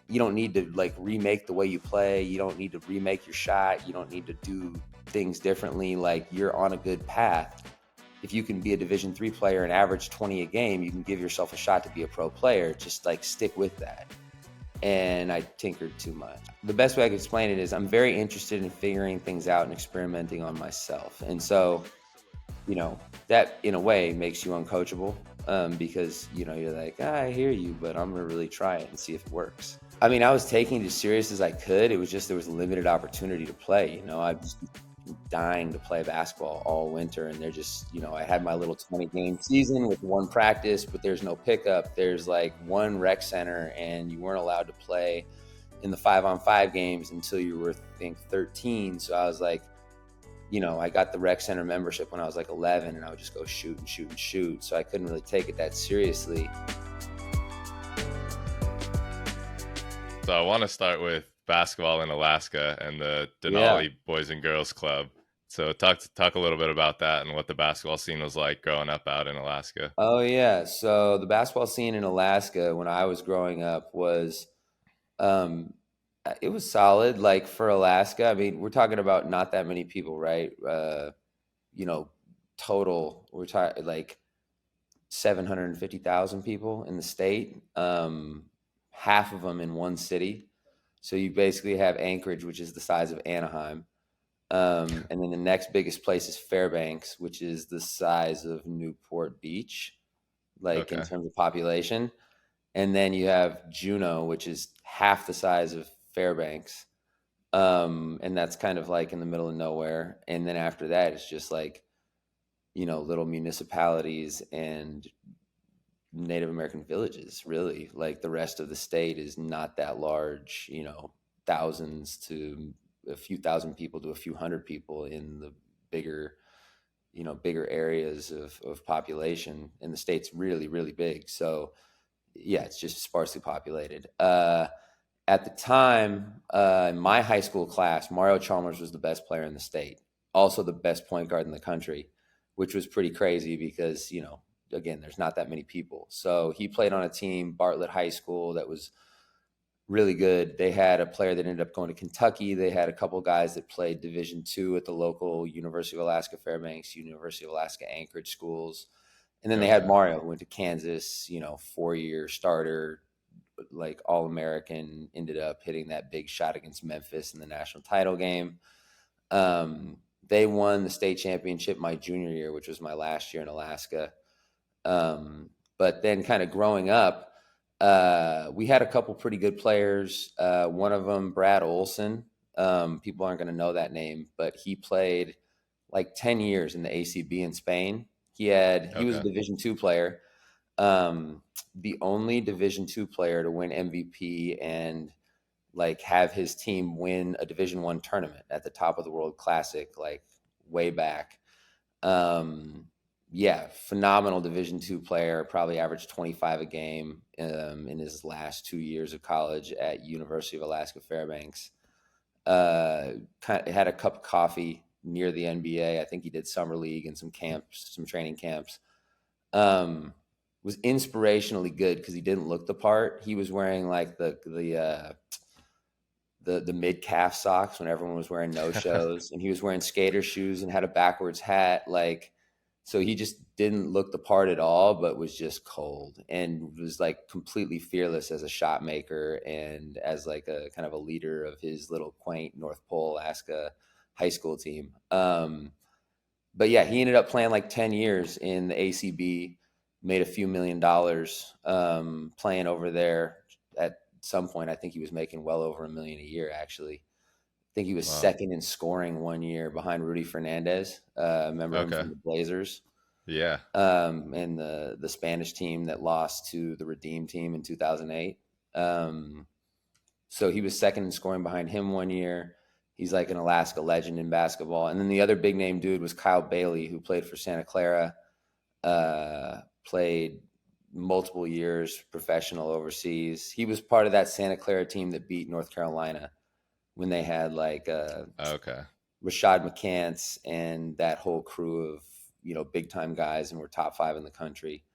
you don't need to like remake the way you play. You don't need to remake your shot. You don't need to do things differently. Like, you're on a good path. If you can be a Division III player and average 20 a game, you can give yourself a shot to be a pro player. Just like stick with that. And I tinkered too much. The best way I can explain it is I'm very interested in figuring things out and experimenting on myself. And so, that in a way makes you uncoachable, because, you're like, I hear you, but I'm going to really try it and see if it works. I mean, I was taking it as serious as I could. It was just there was limited opportunity to play. I was dying to play basketball all winter, and they're just, I had my little 20-game season with one practice, but there's no pickup. There's like one rec center, and you weren't allowed to play in the 5-on-5 games until you were, I think, 13. So I was like, I got the rec center membership when I was like 11, and I would just go shoot and shoot and shoot. So I couldn't really take it that seriously. So I want to start with basketball in Alaska and the Yeah. Denali Boys and Girls Club. So talk a little bit about that and what the basketball scene was like growing up out in Alaska. Oh yeah. So the basketball scene in Alaska when I was growing up was, um, it was solid. Like, for Alaska, I mean, we're talking about not that many people, right? You know, Total, we're talking like 750,000 people in the state. Half of them in one city. So you basically have Anchorage, which is the size of Anaheim. And then the next biggest place is Fairbanks, which is the size of Newport Beach, like in Okay. terms of population. And then you have Juneau, which is half the size of Fairbanks. And that's kind of like in the middle of nowhere. And then after that, it's just like, little municipalities and Native American villages, really. Like, the rest of the state is not that large, thousands to a few thousand people to a few hundred people in the bigger, bigger areas of population. And the state's really, really big. So, yeah, it's just sparsely populated. At the time, in my high school class, Mario Chalmers was the best player in the state, also the best point guard in the country, which was pretty crazy because, again, there's not that many people. So he played on a team, Bartlett High School, that was really good. They had a player that ended up going to Kentucky. They had a couple guys that played Division II at the local University of Alaska Fairbanks, University of Alaska Anchorage schools. And then they had Okay. Mario, who went to Kansas, 4-year starter, like All American, ended up hitting that big shot against Memphis in the national title game. They won the state championship my junior year, which was my last year in Alaska. But then, kind of growing up, we had a couple pretty good players. One of them, Brad Olson. People aren't going to know that name, but he played like 10 years in the ACB in Spain. He was a Okay. Division II player, the only Division II player to win MVP and like have his team win a Division I tournament at the top of the World Classic, like way back. Um, yeah, phenomenal Division II player. Probably averaged 25 a game, in his last 2 years of college at University of Alaska Fairbanks. Had a cup of coffee near the NBA. I think he did summer league and some camps, some training camps. Um, was inspirationally good because he didn't look the part. He was wearing like the mid calf socks when everyone was wearing no shows, and he was wearing skater shoes and had a backwards hat. Like, so he just didn't look the part at all, but was just cold and was like completely fearless as a shot maker and as like a kind of a leader of his little quaint North Pole, Alaska high school team. But yeah, he ended up playing like 10 years in the ACB, made a few $1 million, playing over there. At some point, I think he was making well over $1 million a year, actually. I think he was Wow. second in scoring one year behind Rudy Fernandez. Remember him Okay. from the Blazers? Yeah. And the Spanish team that lost to the Redeem team in 2008. So he was second in scoring behind him one year. He's like an Alaska legend in basketball. And then the other big name dude was Kyle Bailey, who played for Santa Clara, played multiple years professional overseas. He was part of that Santa Clara team that beat North Carolina when they had like Okay. Rashad McCants and that whole crew of big time guys and were top 5 in the country.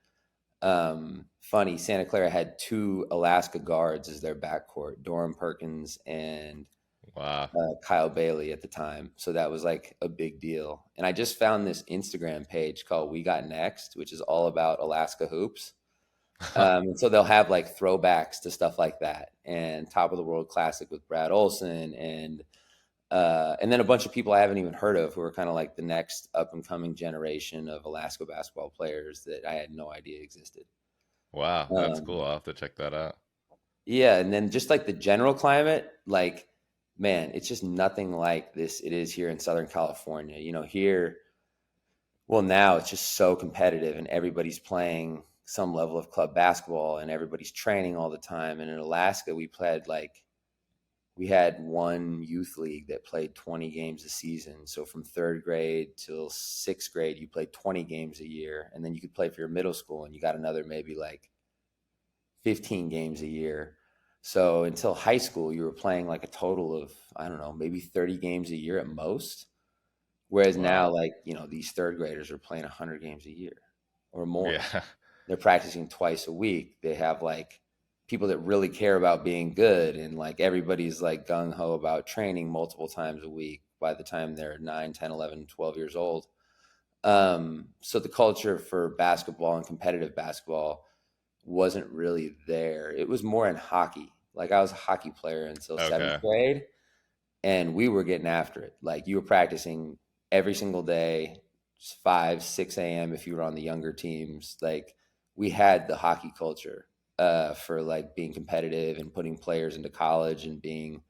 Funny, Santa Clara had two Alaska guards as their backcourt, Doran Perkins and Wow. Kyle Bailey at the time. So that was like a big deal. And I just found this Instagram page called We Got Next, which is all about Alaska hoops. And so they'll have like throwbacks to stuff like that, and Top of the World Classic with Brad Olson, and then a bunch of people I haven't even heard of who are kind of like the next up and coming generation of Alaska basketball players that I had no idea existed. Wow, that's Um, cool. I'll have to check that out. yeah, and then just like the general climate, like man, it's just nothing like this. It is here in Southern California. Here, well, now it's just so competitive, and everybody's playing some level of club basketball, and everybody's training all the time. And in Alaska, we had one youth league that played 20 games a season. So from third grade till sixth grade, you played 20 games a year. And then you could play for your middle school, and you got another maybe like 15 games a year. So until high school, you were playing like a total of, I don't know, maybe 30 games a year at most. Whereas Wow. now, like, these third graders are playing 100 games a year or more. Yeah. They're practicing twice a week. They have like people that really care about being good, and like everybody's like gung ho about training multiple times a week by the time they're 9, 10, 11, 12 years old. So the culture for basketball and competitive basketball wasn't really there. It was more in hockey. Like I was a hockey player until seventh Okay. grade, and we were getting after it. Like you were practicing every single day, 5, 6 a.m. if you were on the younger teams. Like we had the hockey culture for like being competitive and putting players into college and being,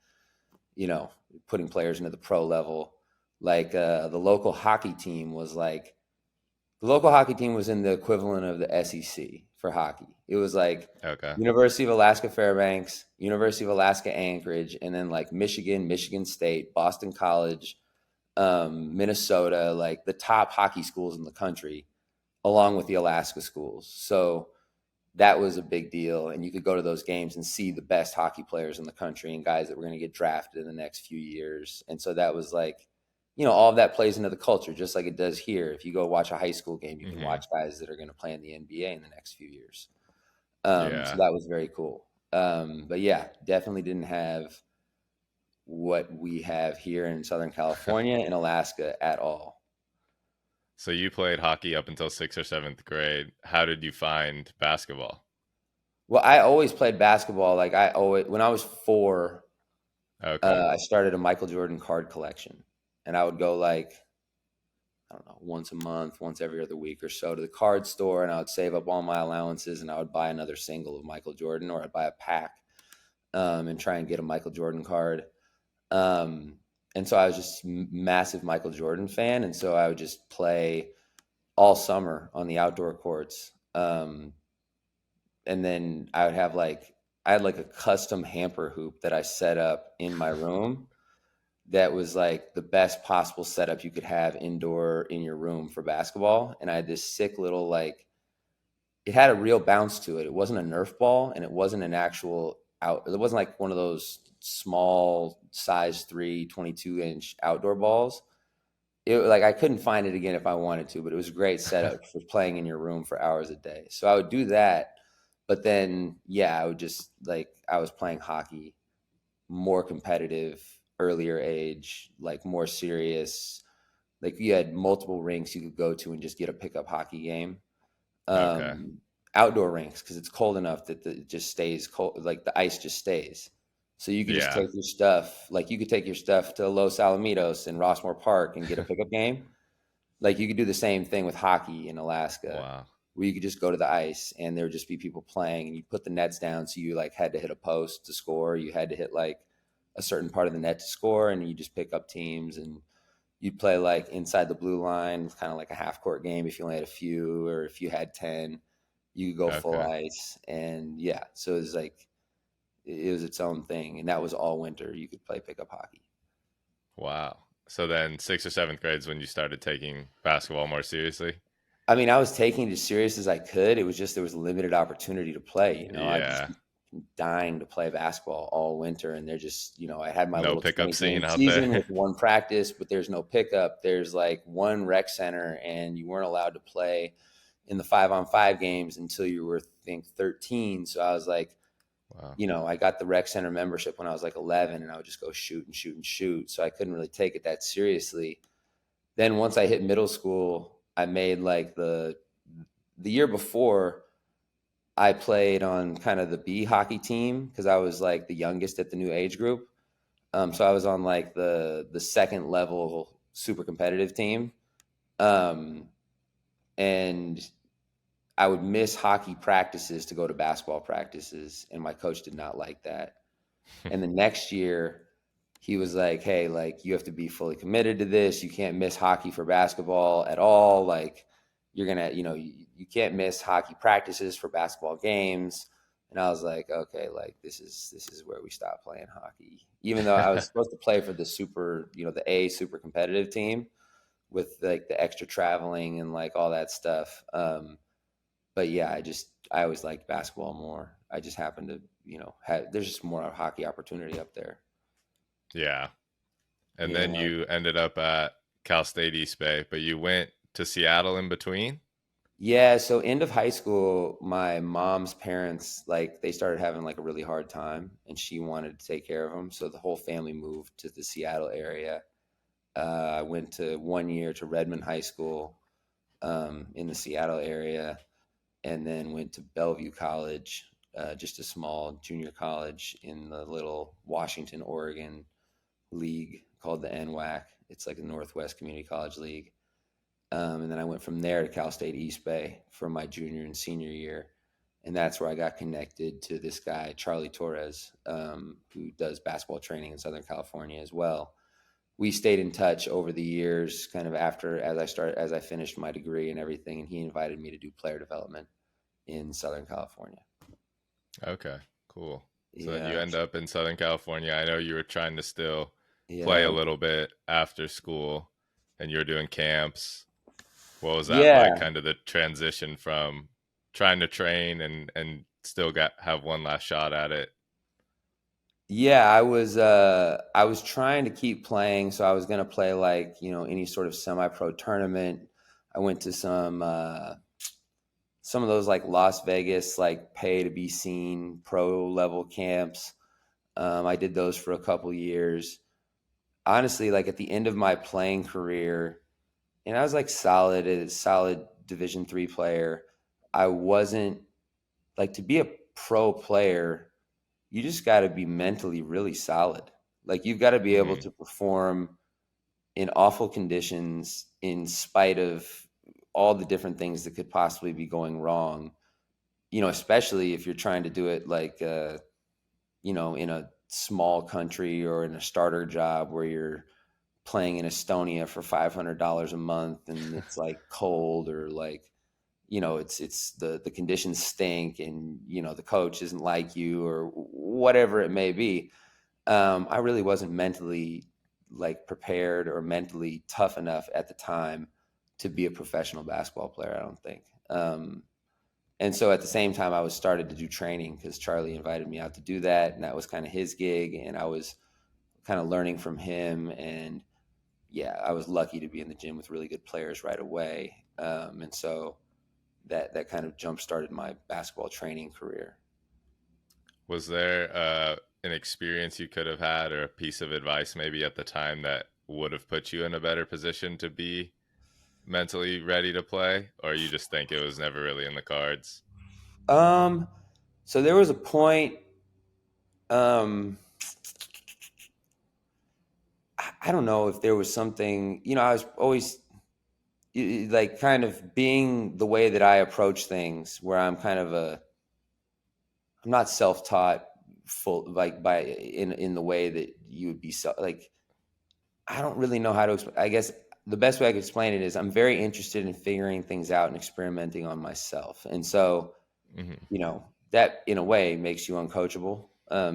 you know, putting players into the pro level. Like the local hockey team was in the equivalent of the SEC for hockey. It was like Okay. University of Alaska Fairbanks, University of Alaska Anchorage, and then like Michigan, Michigan State, Boston College, Minnesota, like the top hockey schools in the country, along with the Alaska schools. So that was a big deal. And you could go to those games and see the best hockey players in the country and guys that were going to get drafted in the next few years. And so that was like, all of that plays into the culture, just like it does here. If you go watch a high school game, you can Hmm. watch guys that are going to play in the NBA in the next few years. So Yeah. that was very cool. But yeah, definitely didn't have what we have here in Southern California and Alaska at all. So you played hockey up until sixth or seventh grade. How did you find basketball? Well, I always played basketball. Like when I was 4, Okay. I started a Michael Jordan card collection, and I would go like, I don't know, once a month, once every other week or so to the card store, and I would save up all my allowances, and I would buy another single of Michael Jordan, or I'd buy a pack, and try and get a Michael Jordan card. Um, and so I was just massive Michael Jordan fan, and so I would just play all summer on the outdoor courts. And then I had like a custom hamper hoop that I set up in my room that was like the best possible setup you could have indoor in your room for basketball. And I had this sick little like it had a real bounce to it. It wasn't a Nerf ball, and it wasn't an actual out. It wasn't like one of those small size 3 22-inch outdoor balls. It like I couldn't find it again if I wanted to, but it was a great setup for playing in your room for hours a day. So I would do that, but then yeah, I would just like I was playing hockey, more competitive, earlier age, like more serious. Like you had multiple rinks you could go to and just get a pickup hockey game. Okay. Um, Outdoor rinks because it's cold enough that it just stays cold, like the ice just stays. So you could just Yeah. take your stuff, like you could take your stuff to Los Alamitos and Rossmore Park and get a pickup game. Like you could do the same thing with hockey in Alaska, Wow. where you could just go to the ice and there would just be people playing, and you put the nets down. So you like had to hit a post to score. You had to hit like a certain part of the net to score, and you just pick up teams, and you'd play like inside the blue line, kind of like a half court game. If you only had a few, or if you had 10, you could go full Okay. ice. And yeah, so it was like, it was its own thing. And that was all winter. You could play pickup hockey. Wow. So then sixth or seventh grade is when you started taking basketball more seriously? I mean, I was taking it as serious as I could. It was just there was limited opportunity to play. I just Yeah. dying to play basketball all winter, and they're just I had my No little pickup 20 scene game out season there. with one practice, but there's no pickup. There's like one rec center, and you weren't allowed to play in the 5-on-5 games until you were, I think, 13. So I was like, Wow. I got the rec center membership when I was like 11, and I would just go shoot and shoot and shoot. So I couldn't really take it that seriously. Then once I hit middle school, I made like the year before, I played on kind of the B hockey team because I was like the youngest at the new age group. So I was on like the second level super competitive team. Um, and I would miss hockey practices to go to basketball practices, and my coach did not like that. And the next year, he was like, "Hey, like you have to be fully committed to this. You can't miss hockey for basketball at all. Like you're gonna, you can't miss hockey practices for basketball games." And I was like, "Okay, like this is where we stop playing hockey." Even though I was supposed to play for the super, the A super competitive team with like the extra traveling and like all that stuff. But yeah, I always liked basketball more. I just happened to, there's just more hockey opportunity up there. Yeah. And then Yeah. you ended up at Cal State East Bay, but you went to Seattle in between. Yeah, so end of high school, my mom's parents, like they started having like a really hard time and she wanted to take care of them. So the whole family moved to the Seattle area. I went to 1 year to Redmond High School in the Seattle area, and then went to Bellevue College, just a small junior college in the little Washington, Oregon league called the NWAC. It's like a Northwest Community College League. And then I went from there to Cal State East Bay for my junior and senior year. And that's where I got connected to this guy, Charlie Torres, who does basketball training in Southern California as well. We stayed in touch over the years, kind of after as I finished my degree and everything, and he invited me to do player development in Southern California. Okay, cool. So then you Yeah, end up in Southern California. I know you were trying to still play a yeah, little bit after school and you were doing camps. What was that like? yeah, Kind of the transition from trying to train and still got have one last shot at it. yeah. I was trying to keep playing, so I was gonna play like any sort of semi-pro tournament. I went to some of those like Las Vegas like pay to be seen pro level camps. I did those for a couple years. Honestly, like at the end of my playing career, and I was like solid Division 3 player. I wasn't like to be a pro player. You just got to be mentally really solid. Like you've got to be able Hmm. to perform in awful conditions in spite of all the different things that could possibly be going wrong. Especially if you're trying to do it like in a small country or in a starter job where you're playing in Estonia for $500 a month and it's like cold or like it's the conditions stink and the coach isn't like you or whatever it may be. I really wasn't mentally like prepared or mentally tough enough at the time to be a professional basketball player, I don't think. And so at the same time, I was started to do training because Charlie invited me out to do that, and that was kind of his gig, and I was kind of learning from him. And yeah, I was lucky to be in the gym with really good players right away, and so that kind of jump started my basketball training career. Was there an experience you could have had or a piece of advice maybe at the time that would have put you in a better position to be mentally ready to play, or you just think it was never really in the cards? Um, so there was a point. Um, I don't know if there was something. I was always like kind of being the way that I approach things, where I'm not self-taught full like by in the way that you would be like I don't really know how to explain. I guess the best way I could explain it is I'm very interested in figuring things out and experimenting on myself. And so, Hmm. that in a way makes you uncoachable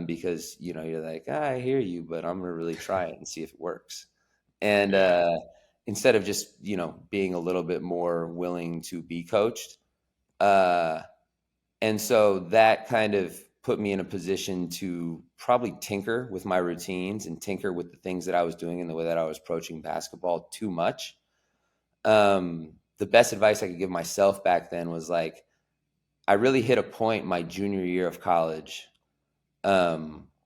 because, you're like, I hear you, but I'm going to really try it and see if it works. And Yeah. instead of just, being a little bit more willing to be coached. Uh, and so that kind of put me in a position to probably tinker with my routines and tinker with the things that I was doing and the way that I was approaching basketball too much. Um, the best advice I could give myself back then was like, I really hit a point my junior year of college,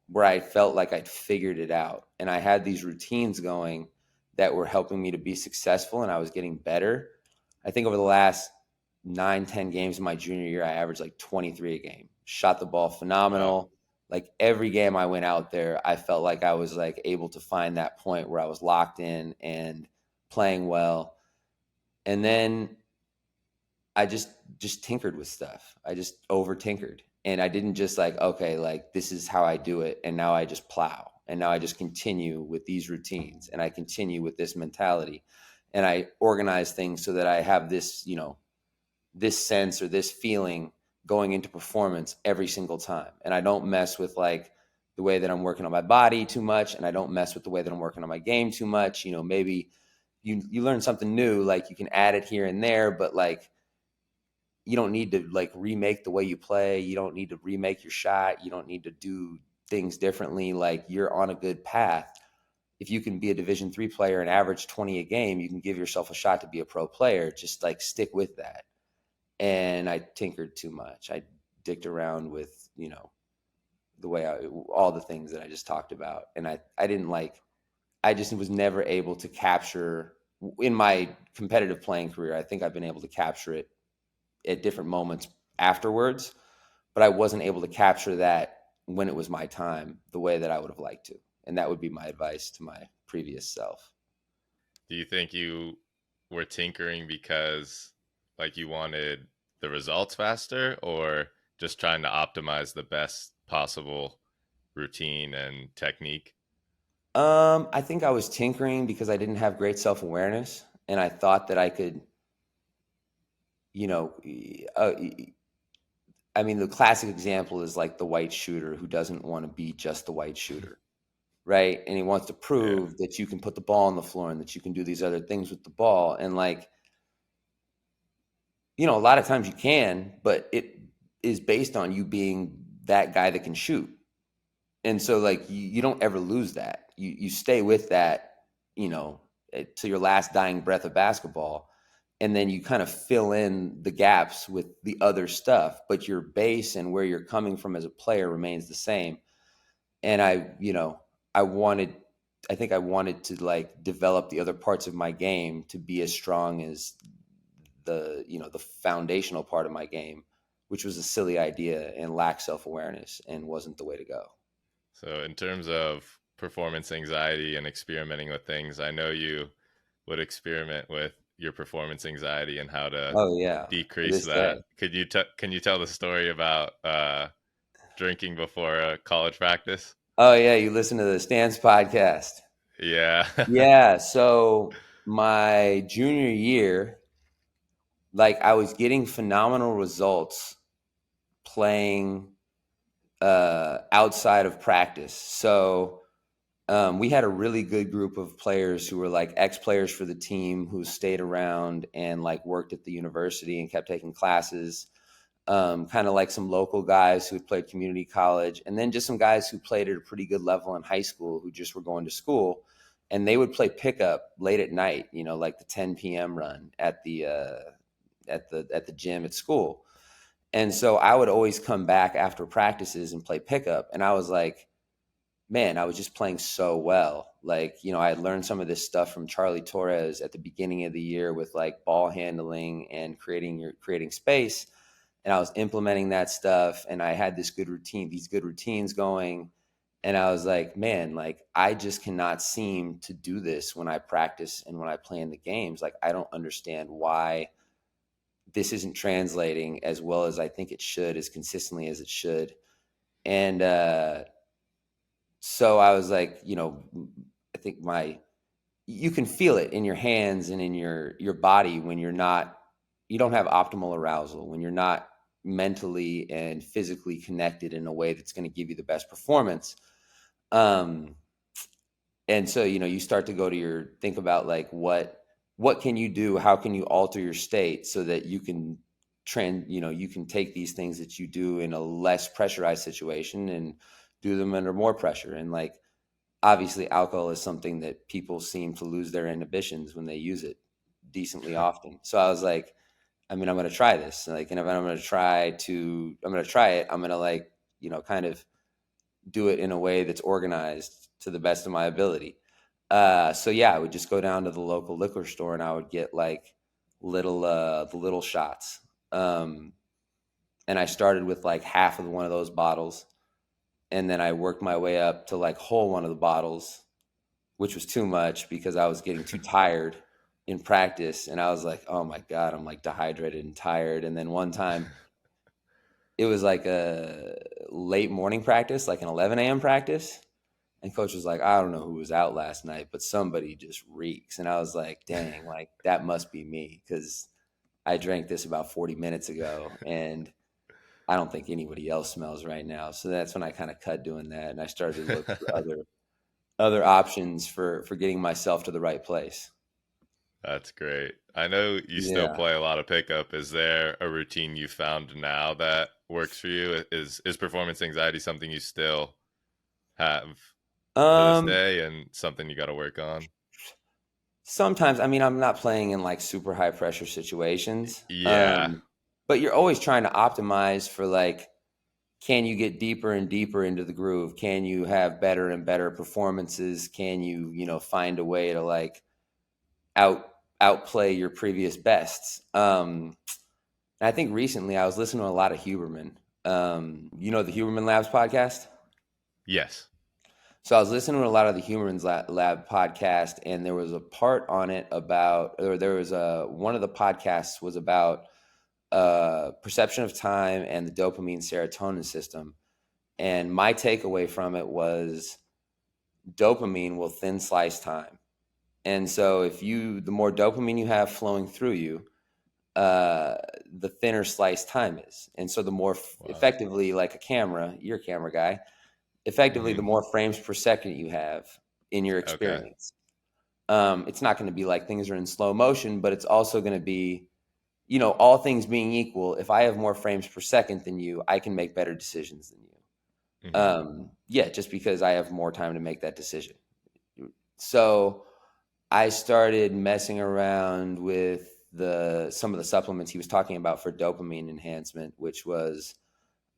where I felt like I'd figured it out. And I had these routines going that were helping me to be successful, and I was getting better. I think over the last 9, 10 games in my junior year, I averaged like 23 a game, shot the ball Wow. phenomenal. Like every game I went out there, I felt like I was like able to find that point where I was locked in and playing well. And then I just tinkered with stuff. I just over tinkered. And I didn't just like, okay, like this is how I do it. And now I just plow. And now I just continue with these routines and I continue with this mentality. And I organize things so that I have this, this sense or this feeling going into performance every single time. And I don't mess with like the way that I'm working on my body too much. And I don't mess with the way that I'm working on my game too much. Maybe you learn something new, like you can add it here and there, but like you don't need to like remake the way you play. You don't need to remake your shot. You don't need to do things differently. Like you're on a good path. If you can be a Division 3 player and average 20 a game, you can give yourself a shot to be a pro player. Just like stick with that. And I tinkered too much. I dicked around with, the way all the things that I just talked about. And I didn't like, I just was never able to capture in my competitive playing career. I think I've been able to capture it at different moments afterwards, but I wasn't able to capture that when it was my time the way that I would have liked to. And that would be my advice to my previous self. Do you think you were tinkering because like you wanted the results faster, or just trying to optimize the best possible routine and technique? I think I was tinkering because I didn't have great self awareness, and I thought that I could, you know, uh, I mean, the classic example is like the white shooter who doesn't want to be just the white shooter, right? And he wants to Yeah. prove that you can put the ball on the floor and that you can do these other things with the ball. And like, a lot of times you can, but it is based on you being that guy that can shoot. And so like you don't ever lose that. You stay with that, to your last dying breath of basketball. And then you kind of fill in the gaps with the other stuff, but your base and where you're coming from as a player remains the same. And I wanted I think I wanted to like develop the other parts of my game to be as strong as the foundational part of my game, which was a silly idea and lacked self-awareness and wasn't the way to go. So, in terms of performance anxiety and experimenting with things, I know you would experiment with your performance anxiety and how to Oh yeah, to decrease this day. that. Can you tell the story about drinking before a college practice? Oh yeah, you listen to the Stance podcast. Yeah. Yeah, so my junior year, like I was getting phenomenal results playing outside of practice. So we had a really good group of players who were like ex players for the team who stayed around and like worked at the university and kept taking classes. Kind of like some local guys who had played community college, and then just some guys who played at a pretty good level in high school who just were going to school. And they would play pickup late at night, like the 10 p.m. run at the gym at school. And so I would always come back after practices and play pickup. And I was like, man, I was just playing so well. Like, I had learned some of this stuff from Charlie Torres at the beginning of the year with like ball handling and creating space. And I was implementing that stuff and I had these good routines going. And I was like, man, like I just cannot seem to do this when I practice and when I play in the games. Like I don't understand why this isn't translating as well as I think it should, as consistently as it should. And so I was like, I think you can feel it in your hands and in your body when you don't have optimal arousal, when you're not mentally and physically connected in a way that's going to give you the best performance. Um, and so, you start to go to think about like what can you do? How can you alter your state so that you can you can take these things that you do in a less pressurized situation and do them under more pressure. And like obviously alcohol is something that people seem to lose their inhibitions when they use it decently often. So I was like, I mean, I'm going to try this. Like, and if I'm going to I'm going to try it. I'm going to like, kind of do it in a way that's organized to the best of my ability. So yeah, I would just go down to the local liquor store and I would get like the little shots. Um, and I started with like half of one of those bottles, and then I worked my way up to like whole one of the bottles, which was too much because I was getting too tired in practice, and I was like, oh my god, I'm like dehydrated and tired. And then one time it was like a late morning practice, like an 11 a.m. practice. And coach was like, I don't know who was out last night, but somebody just reeks. And I was like, dang, like that must be me because I drank this about 40 minutes ago and I don't think anybody else smells right now. So that's when I kind of cut doing that and I started to look for other options for getting myself to the right place. That's great. I know you still Yeah. play a lot of pickup. Is there a routine you found now that works for you? Is performance anxiety something you still have to this Um, day and something you got to work on? Sometimes, I mean, I'm not playing in like super high pressure situations. Yeah. But you're always trying to optimize for like, can you get deeper and deeper into the groove? Can you have better and better performances? Can you, find a way to like out outplay your previous bests? And I think recently I was listening to a lot of Huberman. The Huberman Labs podcast. Yes. So I was listening to a lot of the Huberman Lab podcast, and there was a part on it about, or there was one of the podcasts was about perception of time and the dopamine serotonin system. And my takeaway from it was dopamine will thin slice time. And so the more dopamine you have flowing through you, uh, the thinner slice time is. And so the more Wow. effectively, like you're a camera guy, effectively, Hmm. the more frames per second you have in your Okay. experience. It's not going to be like things are in slow motion, but it's also going to be, all things being equal, if I have more frames per second than you, I can make better decisions than you. Hmm. Yeah, just because I have more time to make that decision. So I started messing around with some of the supplements he was talking about for dopamine enhancement, which was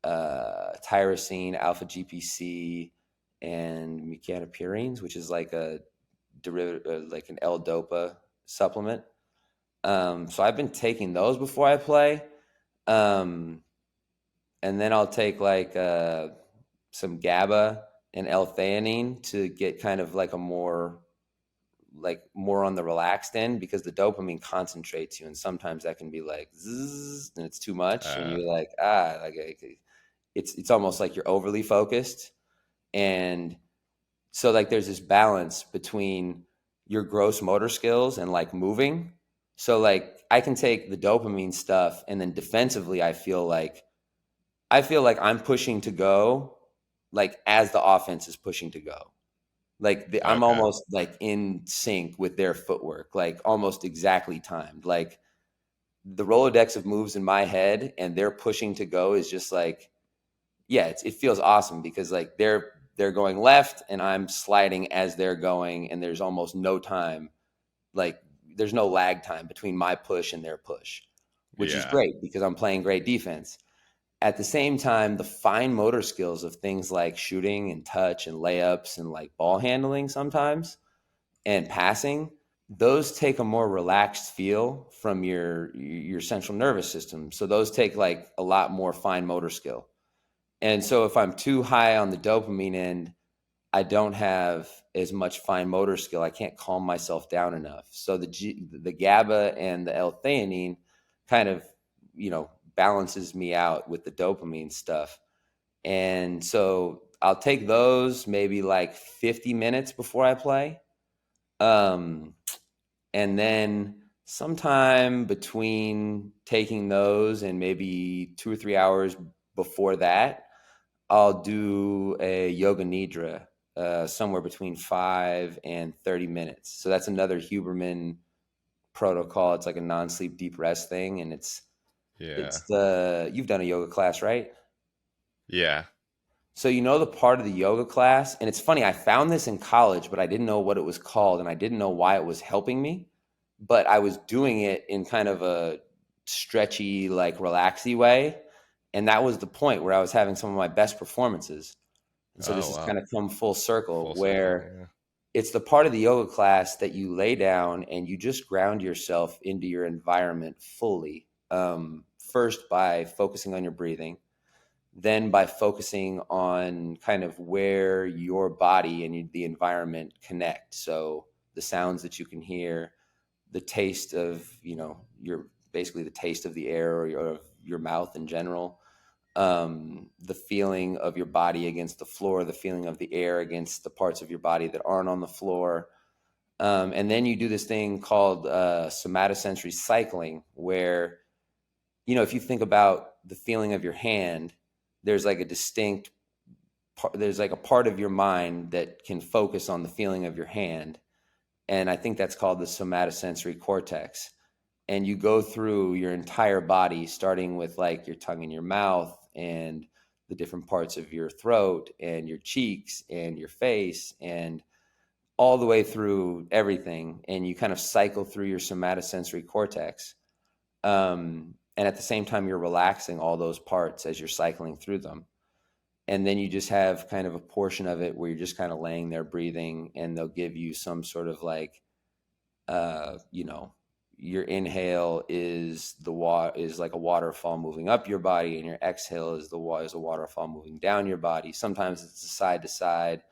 tyrosine, alpha GPC, and mecanoprines, which is like a derivative, like an L-DOPA supplement. So I've been taking those before I play, um, and then I'll take like some GABA and L-theanine to get kind of like more on the relaxed end because the dopamine concentrates you, and sometimes that can be like zzz, and it's too much, and Uh, you're like it's almost like you're overly focused, and so like there's this balance between your gross motor skills and like moving. So like I can take the dopamine stuff and then defensively I feel like I'm pushing to go like as the offense is pushing to go. Like I'm okay. almost like in sync with their footwork, like almost exactly timed. Like the Rolodex of moves in my head and they're pushing to go is just like, yeah, it feels awesome because like they're going left and I'm sliding as they're going, and there's almost no time, like there's no lag time between my push and their push, which is Yeah. great because I'm playing great defense. At the same time, the fine motor skills of things like shooting and touch and layups and like ball handling sometimes and passing, those take a more relaxed feel from your central nervous system. So those take like a lot more fine motor skill. And so if I'm too high on the dopamine end, I don't have as much fine motor skill. I can't calm myself down enough. So the GABA and the L-theanine kind of, balances me out with the dopamine stuff. And so I'll take those maybe like 50 minutes before I play. Um, and then sometime between taking those and maybe 2 or 3 hours before that, I'll do a yoga nidra somewhere between 5 and 30 minutes. So that's another Huberman protocol. It's like a non-sleep deep rest thing, and Yeah. you've done a yoga class, right? Yeah. So the part of the yoga class, and it's funny. I found this in college, but I didn't know what it was called, and I didn't know why it was helping me. but I was doing it in kind of a stretchy, like relaxy way. And that was the point where I was having some of my best performances. And so this Oh has wow. kind of come full circle Full circle. where Yeah. it's the part of the yoga class that you lay down and you just ground yourself into your environment fully. First by focusing on your breathing, then by focusing on kind of where your body and the environment connect. So the sounds that you can hear, the taste of, your basically the taste of the air or your mouth in general, the feeling of your body against the floor, the feeling of the air against the parts of your body that aren't on the floor. And then you do this thing called somatosensory cycling, where, if you think about the feeling of your hand, there's like a distinct there's like a part of your mind that can focus on the feeling of your hand. And I think that's called the somatosensory cortex. And you go through your entire body, starting with like your tongue in your mouth and the different parts of your throat and your cheeks and your face and all the way through everything. And you kind of cycle through your somatosensory cortex. And at the same time, you're relaxing all those parts as you're cycling through them. And then you just have kind of a portion of it where you're just kind of laying there breathing, and they'll give you some sort of like, uh, you know, your inhale is is like a waterfall moving up your body, and your exhale is is a waterfall moving down your body. Sometimes it's side to side.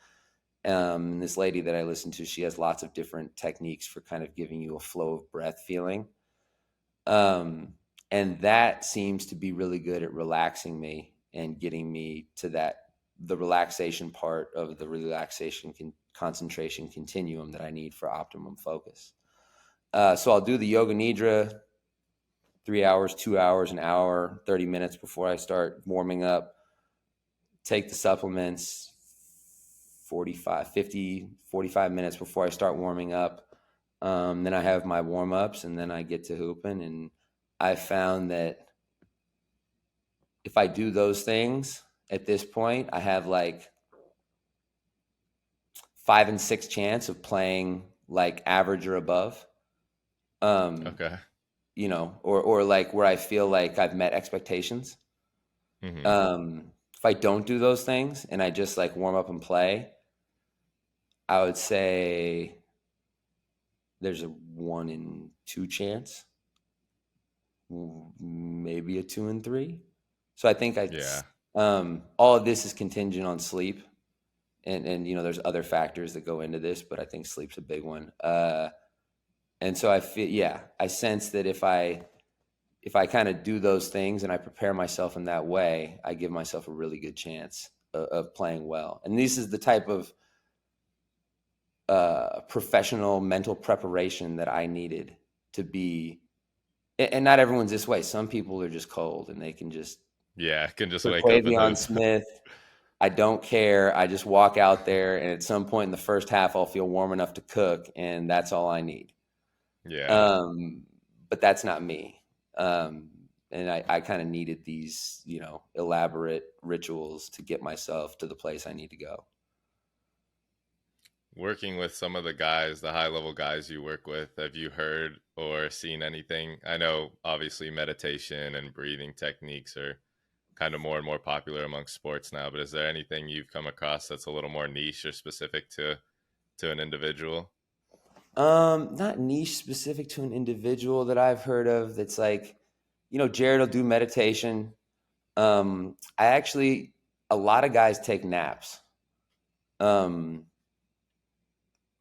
This lady that I listen to, she has lots of different techniques for kind of giving you a flow of breath feeling. Um, and that seems to be really good at relaxing me and getting me to the relaxation part of the concentration continuum that I need for optimum focus. So I'll do the yoga nidra 3 hours, 2 hours, an hour, 30 minutes before I start warming up. Take the supplements 45 minutes before I start warming up. Then I have my warm ups, and then I get to hooping. And I found that if I do those things at this point, I have like 5 and 6 chance of playing like average or above. Um, Okay. or like where I feel like I've met expectations. Hmm. If I don't do those things and I just like warm up and play, I would say there's a 1 in 2 chance, maybe a 2 in 3. So I think Yeah. all of this is contingent on sleep, and there's other factors that go into this, but I think sleep's a big one. And so I feel, yeah, I sense that if I kind of do those things and I prepare myself in that way, I give myself a really good chance of playing well. And this is the type of professional mental preparation that I needed to be. And not everyone's this way. Some people are just cold and they can just Yeah. Can just put wake up and Quavion hoop. Smith. I don't care. I just walk out there, and at some point in the first half, I'll feel warm enough to cook, and that's all I need. Yeah. Um, but that's not me. Um, and I kind of needed these, elaborate rituals to get myself to the place I need to go. Working with some of the guys, the high level guys you work with, have you heard or seen anything? I know obviously meditation and breathing techniques are kind of more and more popular amongst sports now, but is there anything you've come across that's a little more niche or specific to an individual? Not niche specific to an individual that I've heard of. That's like, Jared will do meditation. I actually, a lot of guys take naps. Um,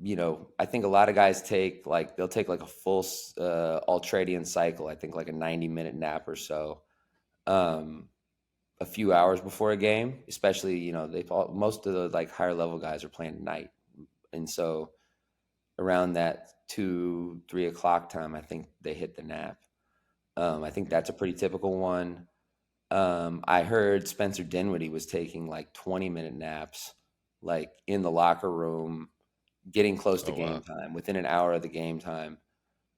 I think a lot of guys they'll take like a full ultradian cycle. I think like a 90-minute nap or so, um, a few hours before a game. Especially, most of the like higher level guys are playing at night, and so around that 2, 3 o'clock time, I think they hit the nap. I think that's a pretty typical one. I heard Spencer Dinwiddie was taking like 20-minute naps, like in the locker room, getting close to Oh game wow. time, within an hour of the game time.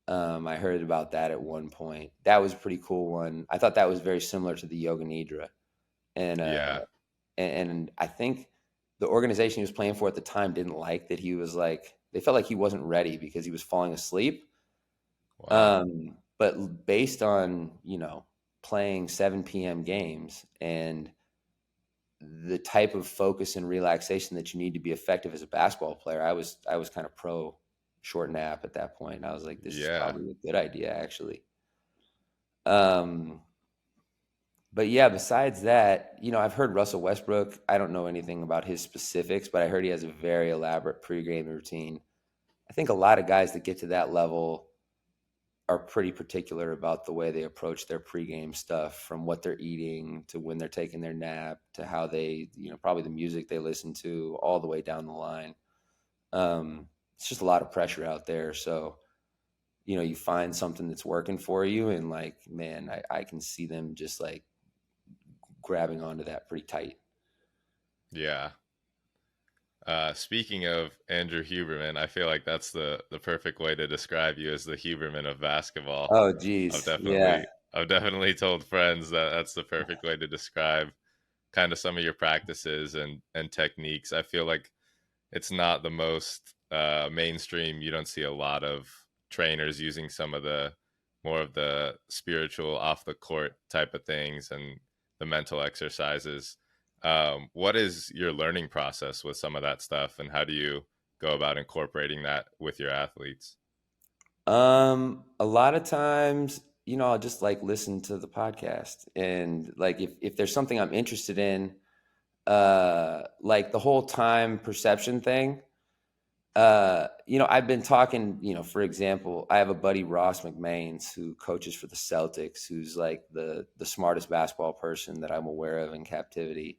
I heard about that at one point. That was a pretty cool one. I thought that was very similar to the Yoga Nidra, and Yeah. and I think the organization he was playing for at the time didn't like that he was like they felt like he wasn't ready because he was falling asleep. Wow. But based on, playing 7 p.m. games and the type of focus and relaxation that you need to be effective as a basketball player, I was kind of pro short nap at that point. I was like, this is Yeah. probably a good idea, actually. Um, but yeah, besides that, I've heard Russell Westbrook. I don't know anything about his specifics, but I heard he has a very elaborate pregame routine. I think a lot of guys that get to that level are pretty particular about the way they approach their pregame stuff, from what they're eating to when they're taking their nap to how they, probably the music they listen to, all the way down the line. It's just a lot of pressure out there. So, you find something that's working for you, and like, man, I can see them just like grabbing onto that pretty tight. Yeah. Speaking of Andrew Huberman, I feel like that's the perfect way to describe you as the Huberman of basketball. Oh, I've geez. Yeah. definitely I've definitely told friends that that's the perfect way to describe kind of some of your practices and techniques. I feel like it's not the most mainstream. You don't see a lot of trainers using some of the more of the spiritual off the court type of things and the mental exercises. What is your learning process with some of that stuff, and how do you go about incorporating that with your athletes? A lot of times, I'll just like listen to the podcast, and like if there's something I'm interested in, like the whole time perception thing. I've been talking, for example, I have a buddy, Ross McMains, who coaches for the Celtics, who's like the smartest basketball person that I'm aware of in captivity.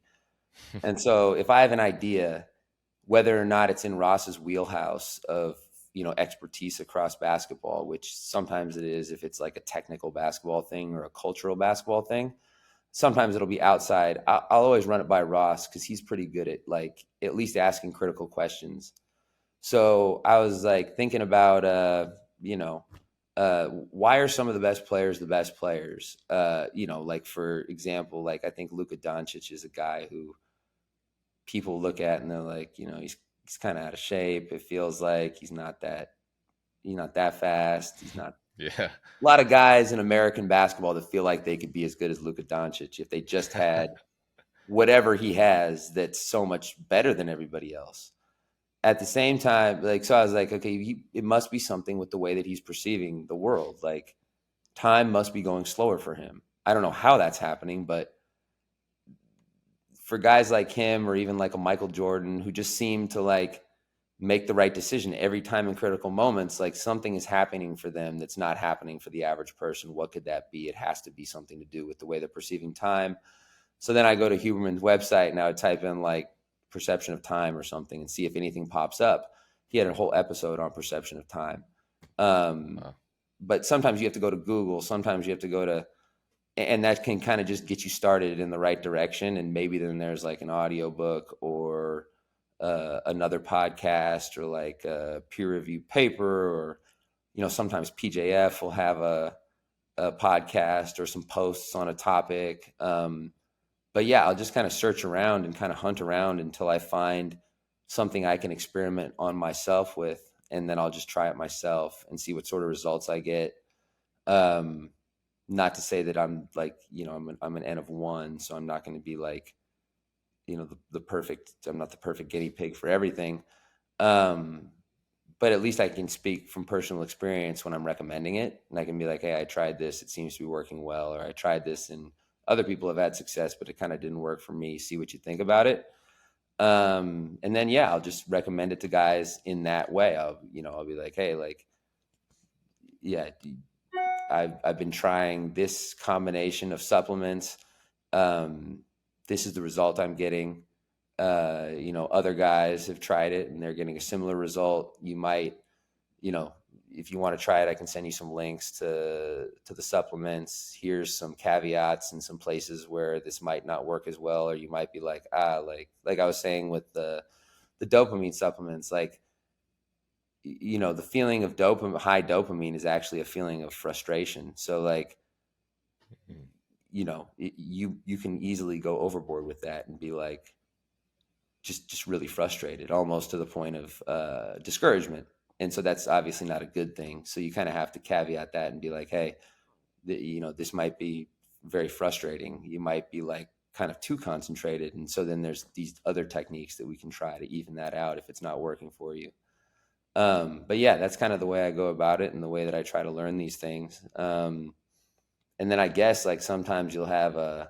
And so if I have an idea, whether or not it's in Ross's wheelhouse of, expertise across basketball, which sometimes it is if it's like a technical basketball thing or a cultural basketball thing. Sometimes it'll be outside. I'll always run it by Ross because he's pretty good at like at least asking critical questions. So I was like thinking about, why are some of the best players? Like for example, like I think Luka Doncic is a guy who people look at and they're like, he's kind of out of shape. It feels like he's not that fast. He's not Yeah. a lot of guys in American basketball that feel like they could be as good as Luka Doncic if they just had whatever he has that's so much better than everybody else. At the same time, like, so I was like, okay, it must be something with the way that he's perceiving the world. Like, time must be going slower for him. I don't know how that's happening, but for guys like him or even like a Michael Jordan who just seem to like make the right decision every time in critical moments, like something is happening for them that's not happening for the average person. What could that be? It has to be something to do with the way they're perceiving time. So then I go to Huberman's website and I would type in like perception of time or something and see if anything pops up. He had a whole episode on perception of time. Um, Wow. but sometimes you have to go to Google. Sometimes you have to go to, and that can kind of just get you started in the right direction. And maybe then there's like an audio book or another podcast or like a peer reviewed paper, or, sometimes PJF will have a podcast or some posts on a topic. But yeah, I'll just kind of search around and kind of hunt around until I find something I can experiment on myself with, and then I'll just try it myself and see what sort of results I get. Um, Not to say that I'm like, I'm an N of one, so I'm not going to be like, the perfect. I'm not the perfect guinea pig for everything. Um, but at least I can speak from personal experience when I'm recommending it, and I can be like, hey, I tried this, it seems to be working well, or I tried this and other people have had success, but it kind of didn't work for me. See what you think about it. And then yeah, I'll just recommend it to guys in that way. I'll be like, hey, like, yeah, I've been trying this combination of supplements. Um, this is the result I'm getting. Other guys have tried it and they're getting a similar result. You might, you know, if you want to try it, I can send you some links to the supplements. Here's some caveats and some places where this might not work as well, or you might be like, like I was saying with the dopamine supplements, like, the feeling of dopamine, high dopamine, is actually a feeling of frustration. So like, Mm. you can easily go overboard with that and be like just really frustrated, almost to the point of discouragement. And so that's obviously not a good thing. So you kind of have to caveat that and be like, hey, this might be very frustrating. You might be like kind of too concentrated. And so then there's these other techniques that we can try to even that out if it's not working for you. But yeah, that's kind of the way I go about it and the way that I try to learn these things. And then I guess like sometimes you'll have I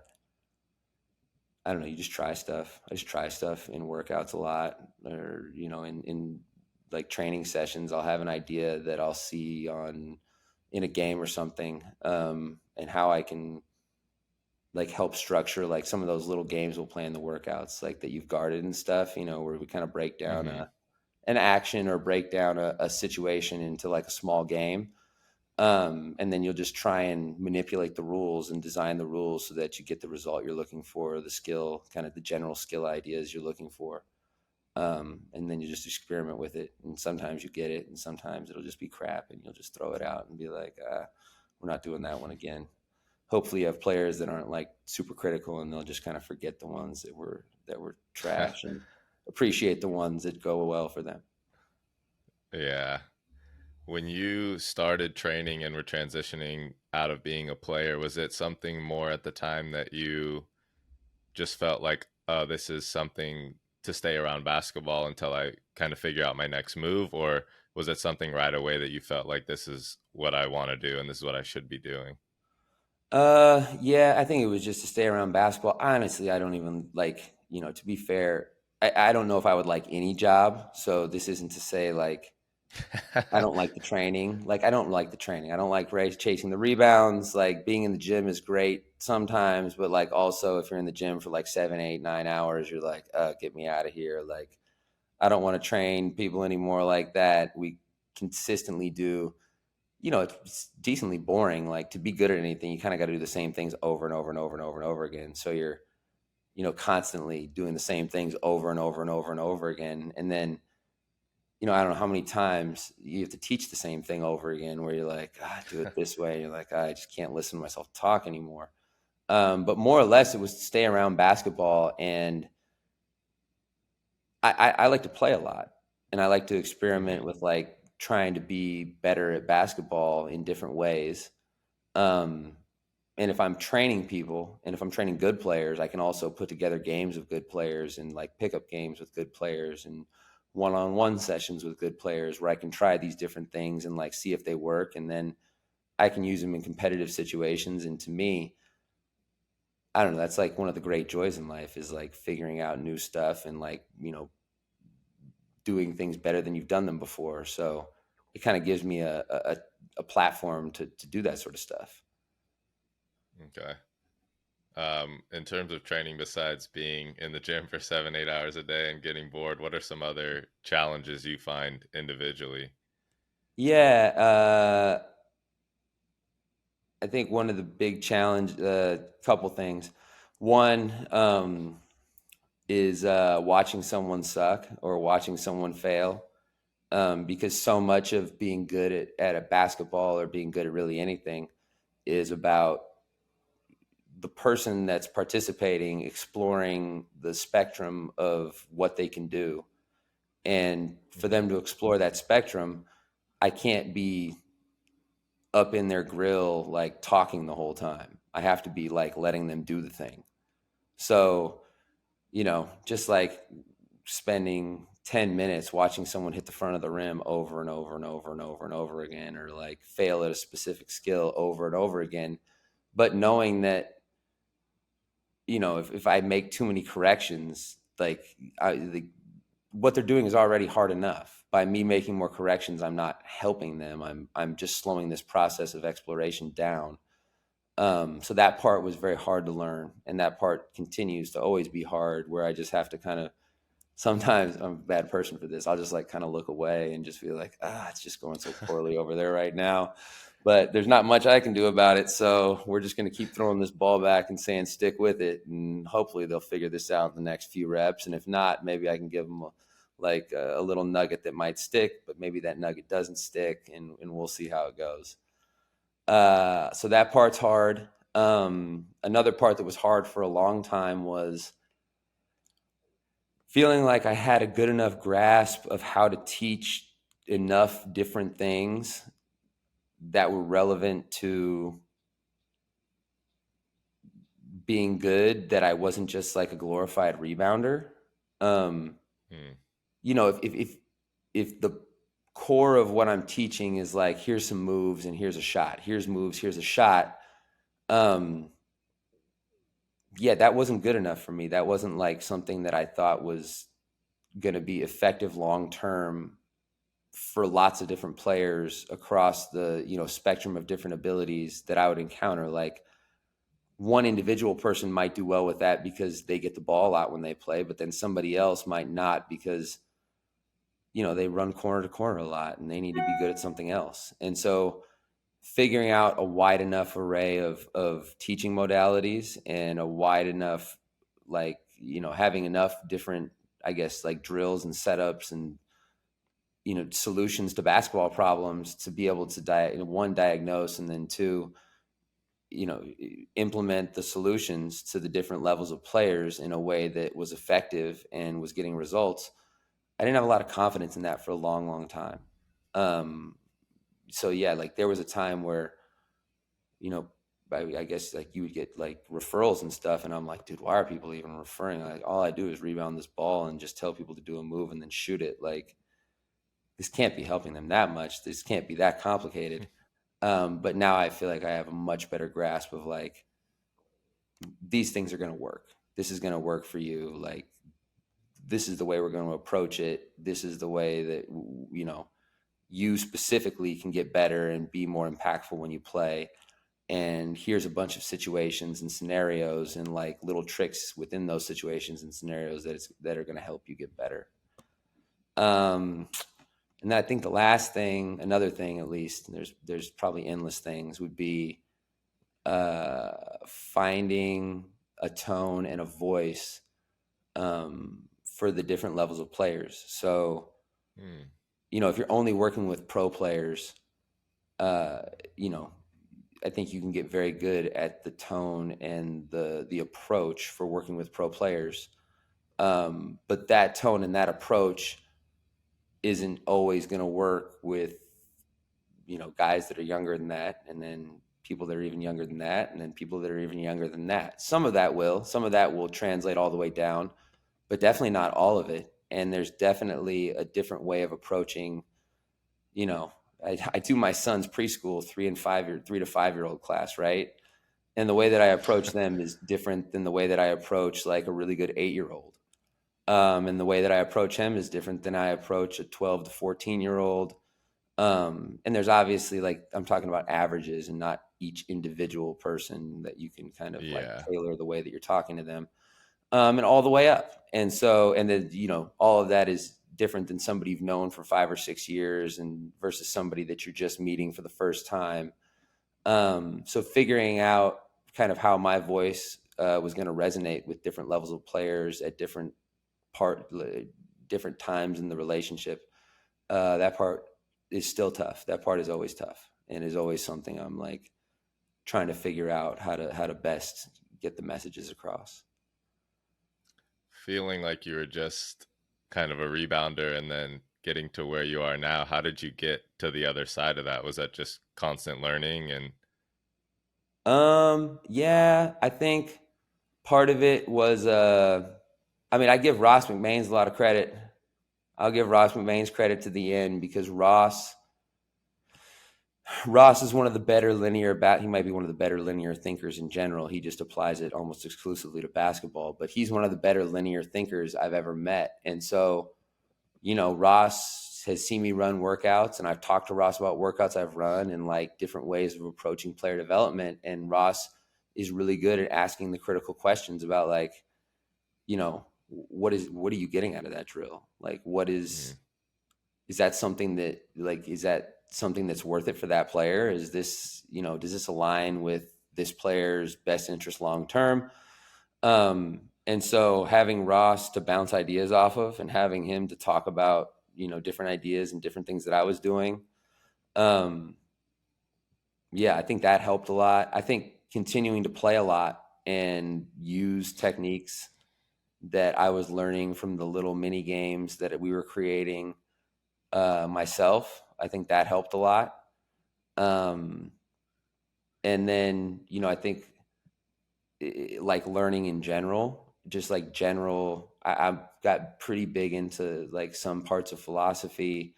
don't know, you just try stuff. I just try stuff in workouts a lot, or, in like training sessions, I'll have an idea that I'll see in a game or something, and how I can like help structure like some of those little games we'll play in the workouts, like that you've guarded and stuff, where we kind of break down Mm-hmm. an action or break down a situation into like a small game. And then you'll just try and manipulate the rules and design the rules so that you get the result you're looking for, the skill, kind of the general skill ideas you're looking for. And then you just experiment with it. And sometimes you get it, and sometimes it'll just be crap, and you'll just throw it out and be like, we're not doing that one again. Hopefully, you have players that aren't like super critical, and they'll just kind of forget the ones that were trash and appreciate the ones that go well for them. Yeah. When you started training and were transitioning out of being a player, was it something more at the time that you just felt like, oh, this is something to stay around basketball until I kind of figure out my next move? Or was it something right away that you felt like this is what I want to do and this is what I should be doing? Yeah, I think it was just to stay around basketball. Honestly, I don't even like, to be fair, I don't know if I would like any job. So this isn't to say like I don't like the training. Like I don't like the training. I don't like chasing the rebounds. Like being in the gym is great sometimes, but like also if you're in the gym for like 7, 8, 9 hours, you're like, get me out of here. Like I don't want to train people anymore like that. We consistently do, it's decently boring. Like to be good at anything, you kind of got to do the same things over and over and over and over and over again. So you're, constantly doing the same things over and over and over and over again. And then, I don't know how many times you have to teach the same thing over again where you're like, do it this way. And you're like, I just can't listen to myself talk anymore. But more or less, it was to stay around basketball. And I like to play a lot. And I like to experiment Hmm. with like trying to be better at basketball in different ways. Um, and if I'm training people and if I'm training good players, I can also put together games of good players and like pickup games with good players and one-on-one sessions with good players where I can try these different things and like see if they work. And then I can use them in competitive situations. And to me, I don't know, that's like one of the great joys in life is like figuring out new stuff and like, doing things better than you've done them before. So it kind of gives me a platform to do that sort of stuff. Okay. In terms of training, besides being in the gym for 7, 8 hours a day and getting bored, what are some other challenges you find individually? Yeah, I think one of the big challenge, couple things. One is watching someone suck or watching someone fail, because so much of being good at a basketball or being good at really anything is about the person that's participating exploring the spectrum of what they can do. And for them to explore that spectrum, I can't be up in their grill like talking the whole time. I have to be like letting them do the thing. So, just like spending 10 minutes watching someone hit the front of the rim over and over and over and over and over again, or like fail at a specific skill over and over again, but knowing that, if I make too many corrections, like what they're doing is already hard enough. By me making more corrections, I'm not helping them. I'm just slowing this process of exploration down. So that part was very hard to learn, and that part continues to always be hard. Where I just have to kind of sometimes I'm a bad person for this. I'll just like kind of look away and just feel like, it's just going so poorly over there right now. But there's not much I can do about it. So we're just going to keep throwing this ball back and saying, stick with it. And hopefully they'll figure this out in the next few reps. And if not, maybe I can give them a little nugget that might stick, but maybe that nugget doesn't stick, and we'll see how it goes. So that part's hard. Another part that was hard for a long time was feeling like I had a good enough grasp of how to teach enough different things that were relevant to being good that I wasn't just like a glorified rebounder. Um, Hmm. if the core of what I'm teaching is like, here's some moves and here's a shot, here's moves, here's a shot. Um, yeah, that wasn't good enough for me. That wasn't like something that I thought was going to be effective long term for lots of different players across the spectrum of different abilities that I would encounter. Like one individual person might do well with that because they get the ball out when they play, but then somebody else might not because they run corner to corner a lot and they need to be good at something else. And so figuring out a wide enough array of teaching modalities and a wide enough, like, having enough different, I guess, like drills and setups and, solutions to basketball problems to be able to one, diagnose, and then two, implement the solutions to the different levels of players in a way that was effective and was getting results. I didn't have a lot of confidence in that for a long, long time. Um, so yeah, like there was a time where, you know, I guess like you would get like referrals and stuff, and I'm like, dude, why are people even referring? Like, all I do is rebound this ball and just tell people to do a move and then shoot it. Like, this can't be helping them that much. This can't be that complicated. But now I feel like I have a much better grasp of like, these things are going to work. This is going to work for you. Like, this is the way we're going to approach it. This is the way that, you specifically can get better and be more impactful when you play. And here's a bunch of situations and scenarios and like little tricks within those situations and scenarios that are going to help you get better. Um, and then I think the last thing, another thing at least, and there's probably endless things, would be finding a tone and a voice for the different levels of players. So, Hmm. if you're only working with pro players, uh, you know, I think you can get very good at the tone and the approach for working with pro players. But that tone and that approach isn't always going to work with guys that are younger than that, and then people that are even younger than that, and then people that are even younger than that. Some of that will translate all the way down, but definitely not all of it. And there's definitely a different way of approaching. You know, I do my son's preschool 3 to 5 year old class, right? And the way that I approach them is different than the way that I approach like a really good 8 year old. And the way that I approach him is different than I approach a 12 to 14 year old. And there's obviously, like, I'm talking about averages and not each individual person that you can kind of like Yeah. tailor the way that you're talking to them, and all the way up. And so, and then, all of that is different than somebody you've known for 5 or 6 years and versus somebody that you're just meeting for the first time. So figuring out kind of how my voice was going to resonate with different levels of players at part, different times in the relationship. That part is still tough. That part is always tough and is always something I'm like trying to figure out how to best get the messages across. Feeling like you were just kind of a rebounder and then getting to where you are now, how did you get to the other side of that? Was that just constant learning and Yeah, I think part of it was, I mean, I give Ross McMains a lot of credit. I'll give Ross McMains credit to the end because Ross is one of the better he might be one of the better linear thinkers in general. He just applies it almost exclusively to basketball, but he's one of the better linear thinkers I've ever met. And so, Ross has seen me run workouts, and I've talked to Ross about workouts I've run and like different ways of approaching player development. And Ross is really good at asking the critical questions about like, what are you getting out of that drill? Like, mm, is that something that's worth it for that player? Is this, does this align with this player's best interest long term? And so having Ross to bounce ideas off of and having him to talk about, different ideas and different things that I was doing. Um, yeah, I think that helped a lot. I think continuing to play a lot and use techniques that I was learning from the little mini games that we were creating, myself. I think that helped a lot. Um, and then, I think like learning in general, just like general, I got pretty big into like some parts of philosophy.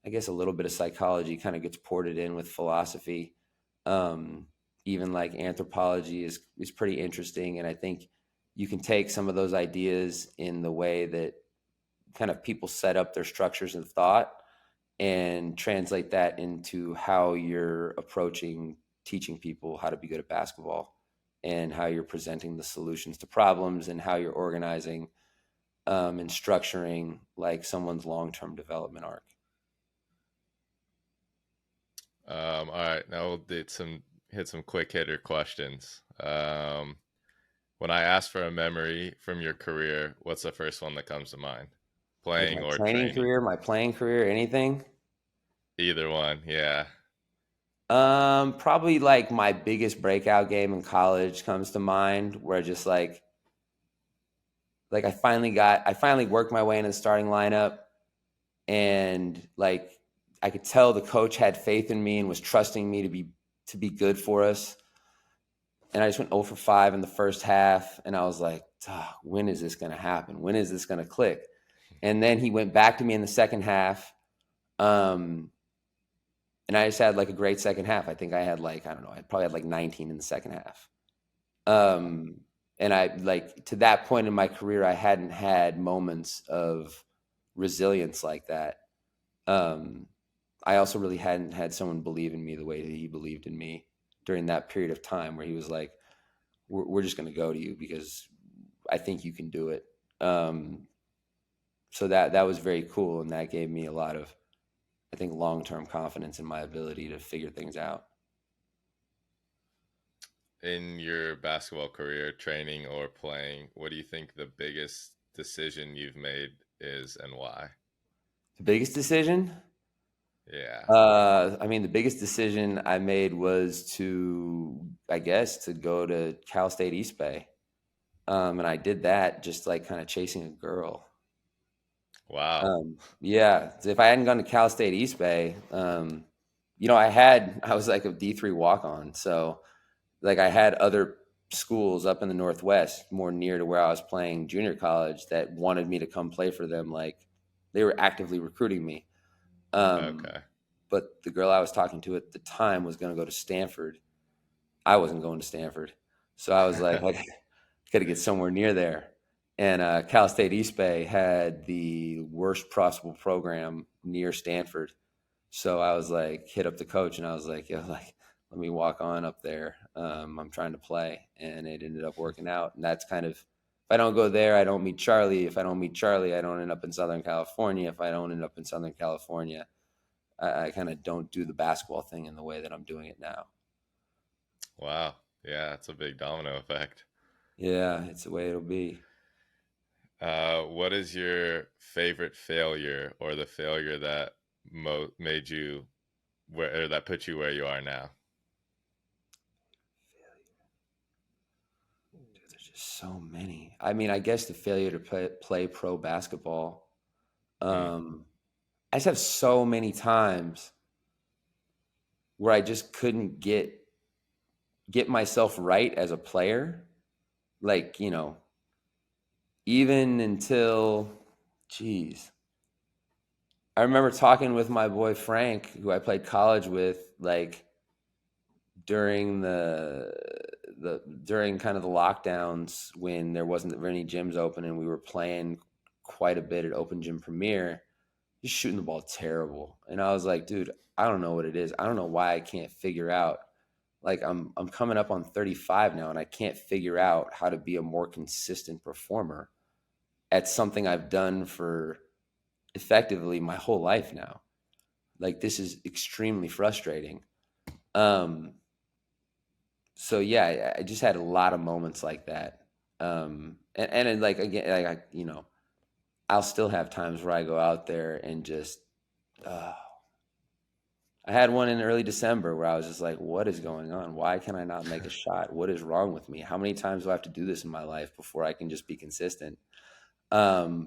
I guess a little bit of psychology kind of gets ported in with philosophy. Um, Even like anthropology is pretty interesting, and I think you can take some of those ideas in the way that kind of people set up their structures of thought and translate that into how you're approaching teaching people how to be good at basketball and how you're presenting the solutions to problems and how you're organizing and structuring like someone's long-term development arc. All right, now we'll hit some quick hitter questions. When I ask for a memory from your career, what's the first one that comes to mind? Like Playing my or training training? career, my playing career, anything. Either one, yeah. Probably like my biggest breakout game in college comes to mind, where just like I finally worked my way into the starting lineup, and like I could tell the coach had faith in me and was trusting me to be good for us. And I just went 0 for 5 in the first half, and I was like, when is this going to happen? When is this going to click? And then he went back to me in the second half, um, and I just had like a great second half. I think I had like, I don't know, I probably had like 19 in the second half. Um, and I like to that point in my career, I hadn't had moments of resilience like that. Um, I also really hadn't had someone believe in me the way that he believed in me during that period of time where he was like, we're just going to go to you because I think you can do it. Um, so that was very cool. And that gave me a lot of, I think, long-term confidence in my ability to figure things out. In your basketball career, training or playing, what do you think the biggest decision you've made is and why? The biggest decision, Yeah. I mean, the biggest decision I made was I guess, to go to Cal State East Bay. And I did that just like kind of chasing a girl. Wow. Yeah, so if I hadn't gone to Cal State East Bay, I was like a D3 walk on. So like I had other schools up in the Northwest more near to where I was playing junior college that wanted me to come play for them. Like they were actively recruiting me. Um, Okay. but the girl I was talking to at the time was going to go to Stanford. I wasn't going to Stanford. So I was like, I got to get somewhere near there. And Cal State East Bay had the worst possible program near Stanford. So I was like, hit up the coach and I was like, yo, like, let me walk on up there. I'm trying to play. And it ended up working out. And that's kind of, if I don't go there, I don't meet Charlie. If I don't meet Charlie, I don't end up in Southern California. If I don't end up in Southern California, I kind of don't do the basketball thing in the way that I'm doing it now. Wow. Yeah, that's a big domino effect. Yeah, it's the way it'll be. What is your favorite failure or the failure that made you where or that put you where you are now? Dude, there's just so many. I mean, I guess the failure to play pro basketball. Hmm. Um, I just have so many times where I just couldn't get myself right as a player. Like, even until, geez, I remember talking with my boy Frank, who I played college with, like during during kind of the lockdowns when there wasn't any gyms open and we were playing quite a bit at Open Gym Premier. He's shooting the ball terrible, and I was like, dude, I don't know what it is. I don't know why I can't figure out. Like I'm coming up on 35 now, and I can't figure out how to be a more consistent performer at something I've done for effectively my whole life now. Like this is extremely frustrating. Um, so yeah, I just had a lot of moments like that. And like again, like I'll still have times where I go out there and just, uh, I had one in early December where I was just like, what is going on? Why can I not make a shot? What is wrong with me? How many times do I have to do this in my life before I can just be consistent?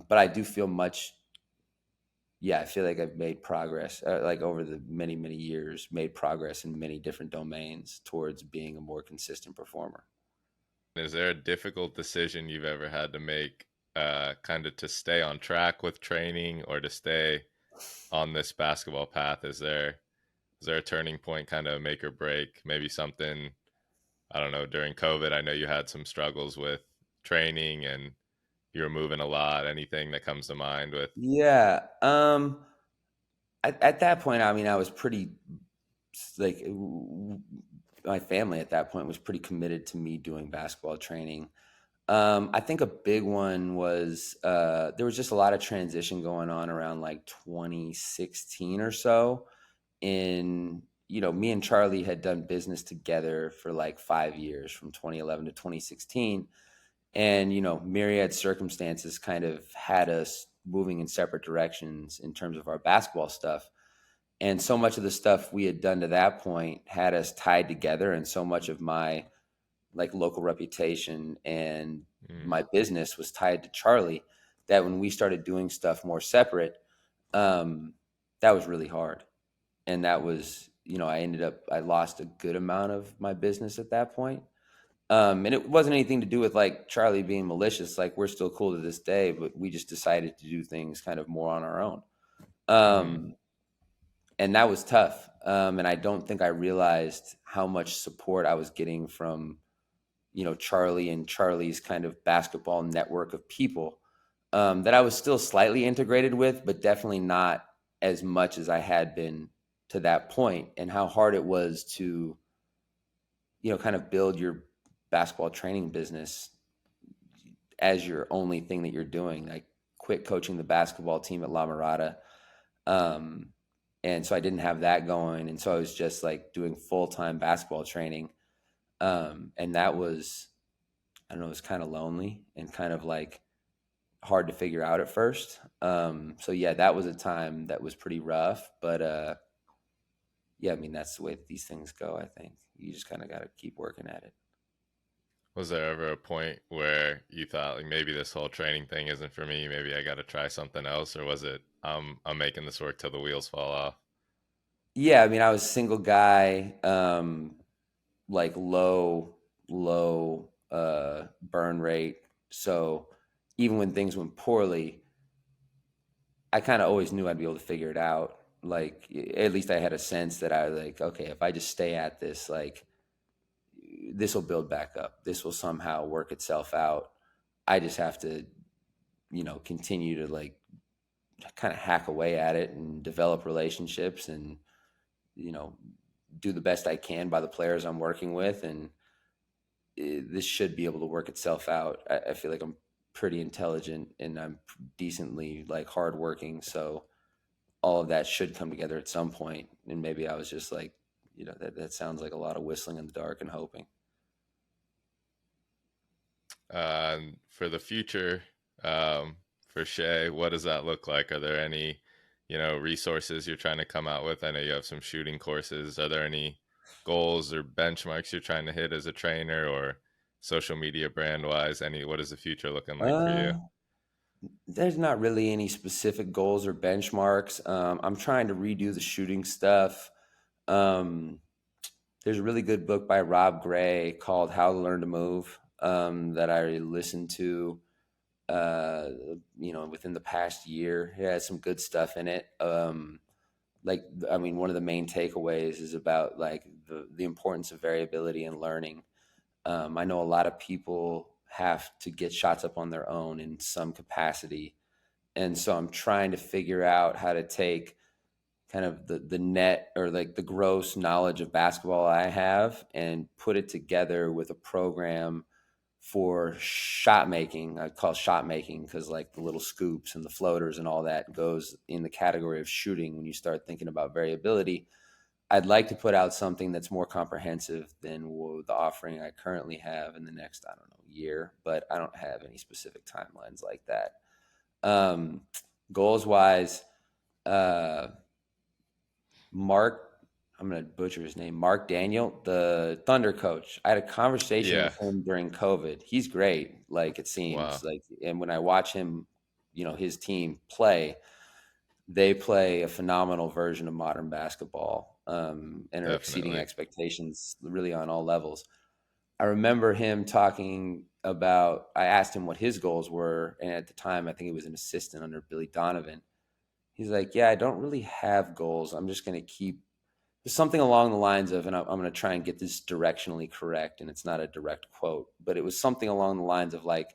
But I do feel much yeah, I feel like I've made progress, like over the many, many years, made progress in many different domains towards being a more consistent performer. Is there a difficult decision you've ever had to make, kind of to stay on track with training or to stay on this basketball path? Is there a turning point, kind of make or break? Maybe something, I don't know, during COVID. I know you had some struggles with training and you were moving a lot. Anything that comes to mind with? Yeah. At that point, I mean, I was pretty like my family at that point was pretty committed to me doing basketball training. I think a big one was there was just a lot of transition going on around like 2016 or so. In me and Charlie had done business together for like 5 years, from 2011 to 2016, and myriad circumstances kind of had us moving in separate directions in terms of our basketball stuff. And so much of the stuff we had done to that point had us tied together, and so much of my like local reputation and Mm, my business was tied to Charlie, that when we started doing stuff more separate, um, that was really hard. And that was, I lost a good amount of my business at that point. And it wasn't anything to do with like Charlie being malicious. Like, we're still cool to this day, but we just decided to do things kind of more on our own. mm, Um, and that was tough. And I don't think I realized how much support I was getting from, Charlie and Charlie's kind of basketball network of people, that I was still slightly integrated with, but definitely not as much as I had been to that point, and how hard it was to, kind of build your basketball training business as your only thing that you're doing. I quit coaching the basketball team at La Mirada. Um, and so I didn't have that going. And so I was just like doing full time basketball training. And that was, I don't know, it was kind of lonely and kind of like hard to figure out at first. So yeah, that was a time that was pretty rough, but yeah, I mean, that's the way that these things go. I think you just kind of got to keep working at it. Was there ever a point where you thought like maybe this whole training thing isn't for me? Maybe I got to try something else, or was it I'm making this work till the wheels fall off? Yeah, I mean, I was a single guy, like low burn rate. So even when things went poorly, I kind of always knew I'd be able to figure it out. Like, at least I had a sense that I was like, okay, if I just stay at this, like, this will build back up. This will somehow work itself out. I just have to, continue to like kind of hack away at it and develop relationships, and, you know, do the best I can by the players I'm working with. And this should be able to work itself out. I feel like I'm pretty intelligent and I'm decently like hardworking. So all of that should come together at some point. And maybe I was just like, that sounds like a lot of whistling in the dark and hoping. For the future, for Shea, what does that look like? Are there any, resources you're trying to come out with? I know you have some shooting courses. Are there any goals or benchmarks you're trying to hit as a trainer, or social media brand wise? What is the future looking like for you? Uh, there's not really any specific goals or benchmarks. I'm trying to redo the shooting stuff. Um, there's a really good book by Rob Gray called How to Learn to Move, that I listened to, uh, within the past year. It has some good stuff in it. Like, I mean, one of the main takeaways is about like the importance of variability in learning. I know a lot of people have to get shots up on their own in some capacity. And so I'm trying to figure out how to take kind of the net, or like the gross knowledge of basketball I have, and put it together with a program for shot making. I call shot making because like the little scoops and the floaters and all that goes in the category of shooting when you start thinking about variability. I'd like to put out something that's more comprehensive than the offering I currently have in the next, I don't know, year, but I don't have any specific timelines like that. Um, Goals wise, uh, Mark, I'm going to butcher his name, Mark Daniel, the Thunder coach. I had a conversation Yeah. with him during COVID. He's great, like it seems Wow. like, and when I watch him, his team play, they play a phenomenal version of modern basketball, and are exceeding Definitely. expectations really on all levels. I remember him talking about, I asked him what his goals were. And at the time, I think he was an assistant under Billy Donovan. He's like, yeah, I don't really have goals. I'm just going to keep something along the lines of, and I'm going to try and get this directionally correct. And it's not a direct quote, but it was something along the lines of like,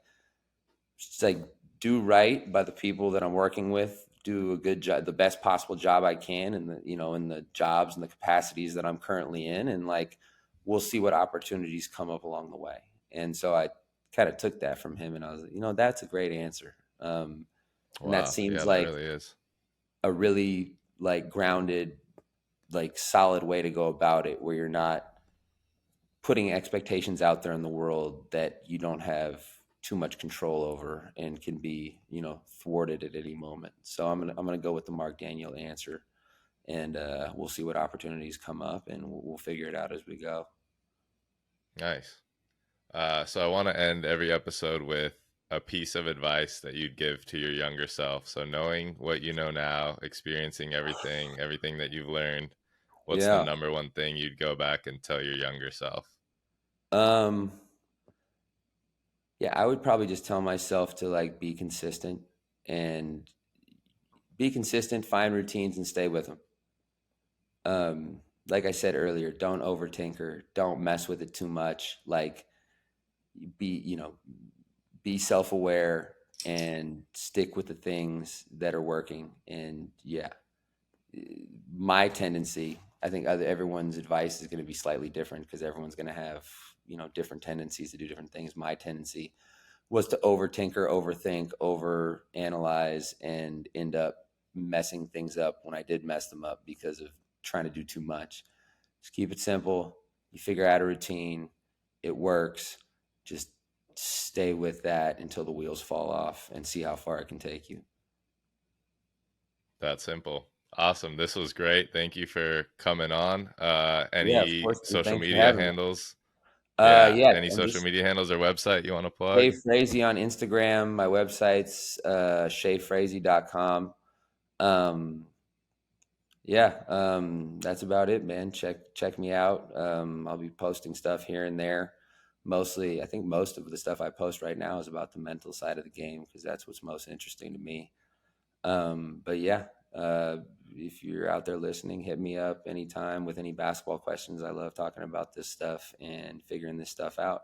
just like do right by the people that I'm working with, do a good job, the best possible job I can, and in the jobs and the capacities that I'm currently in, and like we'll see what opportunities come up along the way. And so I kind of took that from him, and I was like, that's a great answer. And that Wow. seems Yeah, that like really is. a really like grounded, like solid way to go about it, where you're not putting expectations out there in the world that you don't have too much control over and can be, thwarted at any moment. So I'm gonna go with the Mark Daniel answer, and we'll see what opportunities come up, and we'll figure it out as we go. Nice. So I want to end every episode with a piece of advice that you'd give to your younger self. So knowing what you know now, experiencing everything that you've learned, what's the Yeah. number one thing you'd go back and tell your younger self? Um. Yeah, I would probably just tell myself to like be consistent and find routines and stay with them. Like I said earlier, don't overtinker, don't mess with it too much. Like be, be self-aware and stick with the things that are working. And yeah, my tendency, I think everyone's advice is going to be slightly different because everyone's going to have, different tendencies to do different things. My tendency was to overtinker, overthink, over analyze, and end up messing things up when I did mess them up because of trying to do too much. Just keep it simple. You figure out a routine, it works. Just stay with that until the wheels fall off and see how far it can take you. That simple. Awesome. This was great. Thank you for coming on. Yeah, of Any course. Dude. social Thanks for media having me. handles? Yeah. Yeah, Any and social just media handles or website you want to plug? Shea Frazee on Instagram. My website's sheafrazee.com. Um, yeah, that's about it, man. Check me out. I'll be posting stuff here and there. Mostly, I think most of the stuff I post right now is about the mental side of the game because that's what's most interesting to me. But yeah, if you're out there listening, hit me up anytime with any basketball questions. I love talking about this stuff and figuring this stuff out.